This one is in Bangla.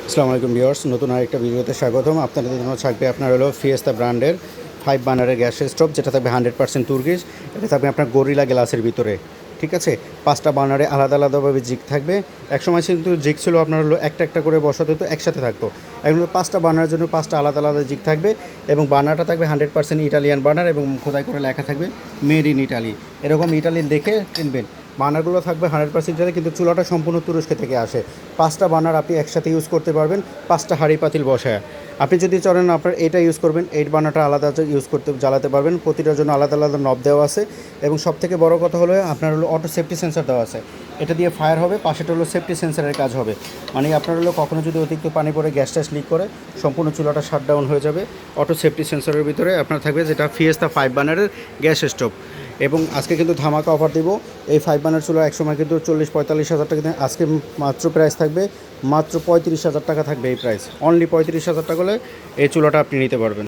আসসালামু আলাইকুম ভিউয়ার্স, নতুন আরেকটা ভিডিওতে স্বাগতম। আপনাদের জন্য থাকবে আপনার হলো ফিয়েস্তা ব্র্যান্ডের 5 বার্নারের গ্যাস স্টোভ, যেটা থাকবে 100% তুর্কিশ। এটা থাকবে আপনার গরিলা গ্লাসের ভিতরে। ঠিক আছে, 5টা বার্নারে আলাদা আলাদাভাবে জিগ থাকবে। একসময় কিন্তু জিগ ছিল আপনার হলো একটা একটা করে বসাতে হতো, একসাথে থাকতো। এখন 5টা বার্নারের জন্য 5টা আলাদা আলাদা জিগ থাকবে এবং বার্নারটা থাকবে 100% ইটালিয়ান বার্নার এবং খোদাই করে লেখা থাকবে মেড ইন ইটালি। এরকম ইটালিয়ান দেখে কিনবেন। বার্নারগুলো থাকবে 100% ইটালি, কিন্তু চুলাটা সম্পূর্ণ তুরস্ক থেকে আসে। 5টা বার্নার আপনি একসাথে ইউজ করতে পারবেন, 5টা হাঁড়ি পাতিল বসায়। আপনি যদি চলেন আপনার এটা ইউজ করবেন, 8 বার্নারটা আলাদা ইউজ করতে জ্বালাতে পারবেন। প্রতিটার জন্য আলাদা আলাদা নব দেওয়া আছে এবং সবথেকে বড় কথা হলো আপনার হলো অটো সেফটি সেন্সার দেওয়া আছে। এটা দিয়ে ফায়ার হবে, পাশেটা হলো সেফটি সেন্সারের কাজ হবে। মানে আপনার হলো কখনো যদি অতিরিক্ত পানি পড়ে গ্যাস ট্যাস লিক করে সম্পূর্ণ চুলাটা শাটডাউন হয়ে যাবে। অটো সেফটি সেন্সারের ভিতরে আপনার থাকবে যেটা ফিয়েস্তা 5 বার্নারের গ্যাস স্টোভ। এবং আজকে কিন্তু ধামাকা অফার দিব। এই 5 বার্নার চুলা একসময় কিন্তু 40-45 হাজার টাকা, আজকে মাত্র প্রাইস থাকবে মাত্র 35,000 টাকা থাকবে। এই প্রাইস অনলি 35,000 টাকা হলে এই চুলাটা আপনি নিতে পারবেন।